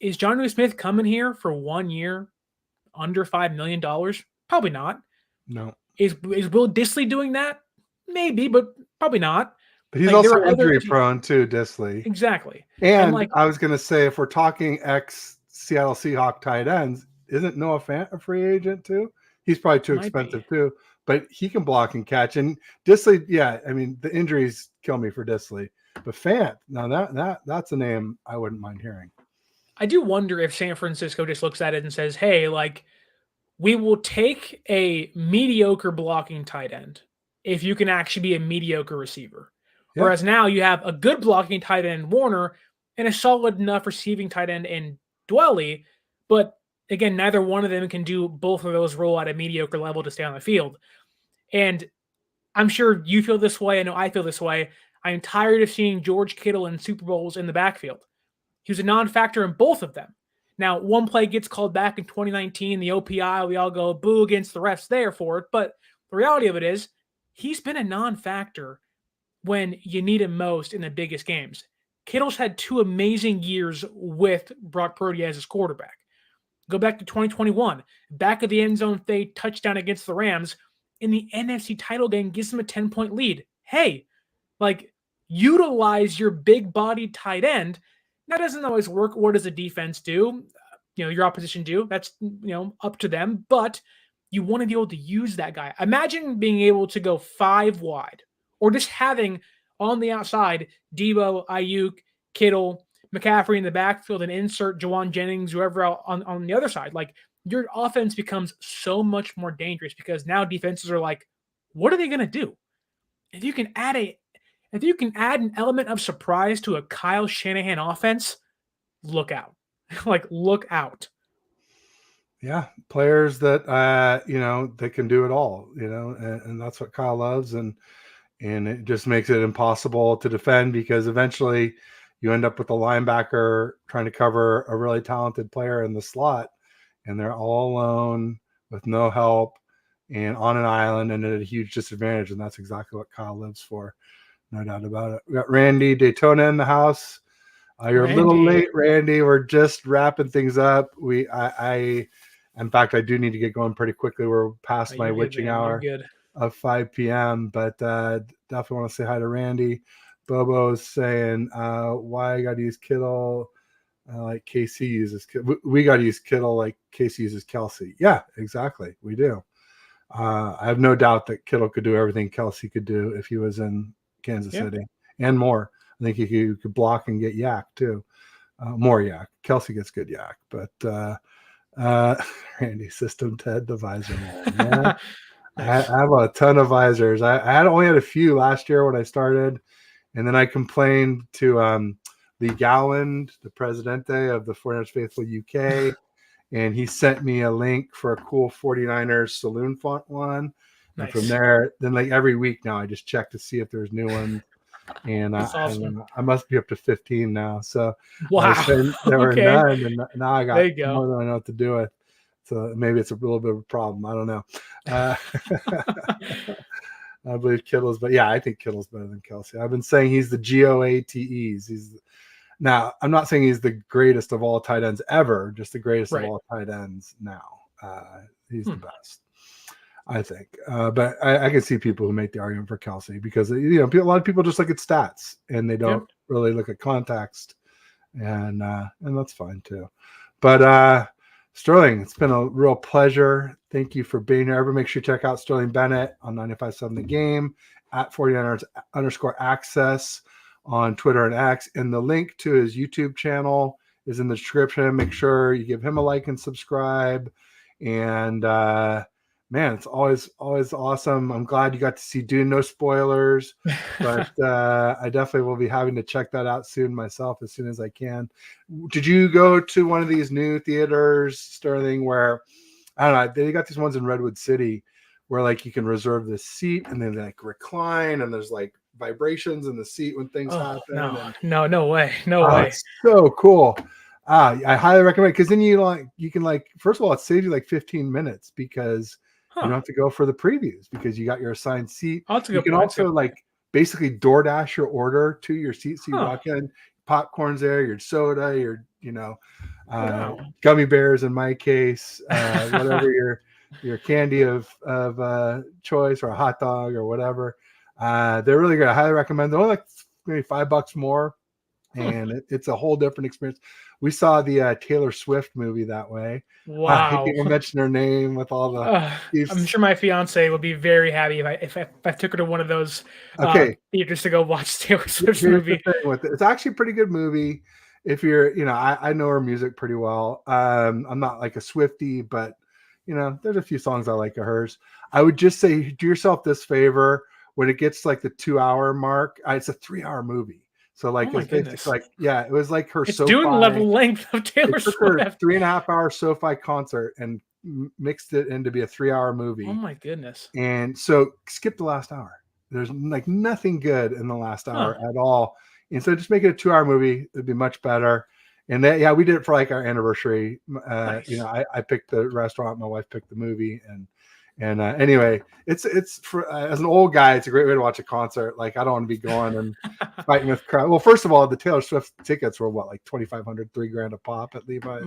is Jonnu Smith coming here for 1 year under $5 million? Probably not. No. Is Will Disley doing that? Maybe, but probably not. But he's also injury prone too, Disley. Exactly. And I was going to say, if we're talking Seattle Seahawk tight ends. Isn't Noah Fant a free agent too? He's probably too expensive too, but he can block and catch. And Disley, yeah, I mean the injuries kill me for Disley, but Fant, now that's a name I wouldn't mind hearing. I do wonder if San Francisco just looks at it and says, "Hey, like we will take a mediocre blocking tight end if you can actually be a mediocre receiver." Yeah. Whereas now you have a good blocking tight end Warner and a solid enough receiving tight end in Dwelly, but again, neither one of them can do both of those role at a mediocre level to stay on the field. And I'm sure you feel this way. I know I feel this way. I'm tired of seeing George Kittle in Super Bowls in the backfield. He was a non-factor in both of them. Now, one play gets called back in 2019, the OPI, we all go boo against the refs there for it. But the reality of it is he's been a non-factor when you need him most in the biggest games. Kittle's had 2 amazing years with Brock Purdy as his quarterback. Go back to 2021, back of the end zone fade touchdown against the Rams in the NFC title game, gives them a 10-point lead. Hey, like utilize your big body tight end. That doesn't always work. What does a defense do? Your opposition do. That's, up to them. But you want to be able to use that guy. Imagine being able to go 5 wide or just having on the outside Debo, Ayuk, Kittle, McCaffrey in the backfield and insert Jawan Jennings, whoever else on the other side. Like your offense becomes so much more dangerous because now defenses are like, what are they going to do? If you can add an element of surprise to a Kyle Shanahan offense, look out. Look out. Yeah, players that they can do it all, and that's what Kyle loves, and it just makes it impossible to defend because eventually you end up with a linebacker trying to cover a really talented player in the slot, and they're all alone with no help and on an island and at a huge disadvantage, and that's exactly what Kyle lives for. No doubt about it. We got Randy Daytona in the house. You're Randy. A little late, Randy. We're just wrapping things up. In fact, I do need to get going pretty quickly. We're past my witching hour of 5 p.m., but definitely want to say hi to Randy. Bobo's saying, why I got to use Kittle like KC uses. We got to use Kittle like KC uses Kelsey. Yeah, exactly. We do. I have no doubt that Kittle could do everything Kelsey could do if he was in Kansas City and more. I think he could block and get yak too. More yak. Kelsey gets good yak, but Randy system Ted the visor man. Nice. I have a ton of visors. I only had a few last year when I started, and then I complained to Lee Gowland, the Presidente of the 49ers Faithful UK, and he sent me a link for a cool 49ers saloon font one. Nice. And from there, then every week now, I just check to see if there's new ones. And awesome. I must be up to 15 now. So wow, there were none, and now I got more than I know what to do with. So maybe it's a little bit of a problem. I don't know. I believe Kittle's, but yeah, I think Kittle's better than Kelsey. I've been saying he's the GOATEs. Now, I'm not saying he's the greatest of all tight ends ever, just the greatest of all tight ends now. He's the best, I think. But I can see people who make the argument for Kelsey because, a lot of people just look at stats and they don't really look at context. And that's fine too. But Sterling, it's been a real pleasure. Thank you for being here. Everyone make sure you check out Sterling Bennett on 95.7 The Game at 49ers_access on Twitter and X. And the link to his YouTube channel is in the description. Make sure you give him a like and subscribe. And man, it's always awesome. I'm glad you got to see Dune. No spoilers, but I definitely will be having to check that out soon myself as soon as I can. Did you go to one of these new theaters, Sterling, where I don't know, they got these ones in Redwood City where you can reserve the seat and then recline and there's vibrations in the seat when things happen. No way. It's so cool. I highly recommend it because then you can first of all, it saves you 15 minutes because you don't have to go for the previews because you got your assigned seat. You can also basically DoorDash your order to your seat. So you walk in, popcorn's there, your soda, your gummy bears in my case, whatever your candy of choice or a hot dog or whatever. They're really good. I highly recommend. They're only maybe $5 more. And it's a whole different experience. We saw the Taylor Swift movie that way. I can't Wow. even mention her name with all the. I'm sure my fiance would be very happy if I took her to one of those Okay, theaters to go watch Taylor Swift's here's the movie. thing with it. It's actually a pretty good movie. If you're, I know her music pretty well. I'm not like a Swiftie, but there's a few songs I like of hers. I would just say, do yourself this favor when it gets like the 2 hour mark. It's a 3 hour movie. So like, Oh my it's basically goodness. like, yeah, it was like her It's SoFi. Dune level length of They Taylor took her Swift. 3.5 hour SoFi concert and mixed it into be a 3 hour movie. Oh my goodness. And so skip the last hour. There's like nothing good in the last hour at all. And so just make it a 2 hour movie. It'd be much better. And that, we did it for like our anniversary. Nice. I picked the restaurant. My wife picked the movie. And anyway, it's for as an old guy, it's a great way to watch a concert. Like I don't want to be going and fighting with crowd. Well, first of all, the Taylor Swift tickets were what, like $2,500, $3,000 a pop at Levi's.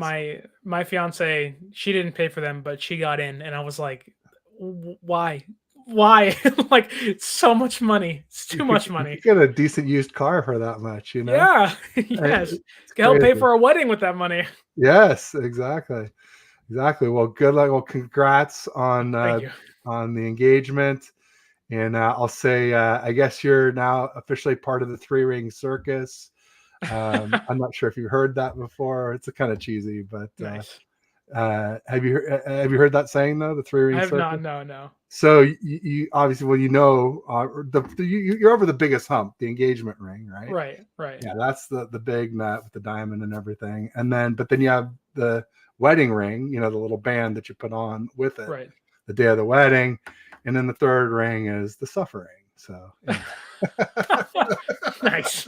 My fiance, she didn't pay for them, but she got in, and I was like, why? Like, it's so much money. It's too much money. You get a decent used car for that much, Yeah. Yes. It's Can help pay crazy. for a wedding with that money. Yes, exactly. Well, good luck. Well, congrats on Thank you. on the engagement. And I'll say, I guess you're now officially part of the 3-ring circus. I'm not sure if you've heard that before. It's kind of cheesy, but Nice. have you heard that saying though? The 3-ring I have circus. not. No. So you obviously, well, you're over the biggest hump, the engagement ring, right? Right. Yeah, that's the big nut with the diamond and everything. But then you have the wedding ring, the little band that you put on with it, Right. the day of the wedding. And then the third ring is the suffering. So Nice.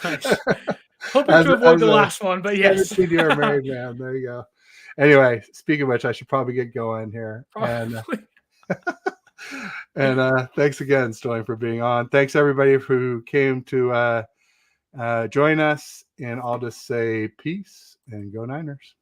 Hoping to avoid the last one, but yes. 17-year married man. There you go. Anyway, speaking of which, I should probably get going here. And thanks again, Sterling, for being on. Thanks everybody who came to join us. And I'll just say peace and go Niners.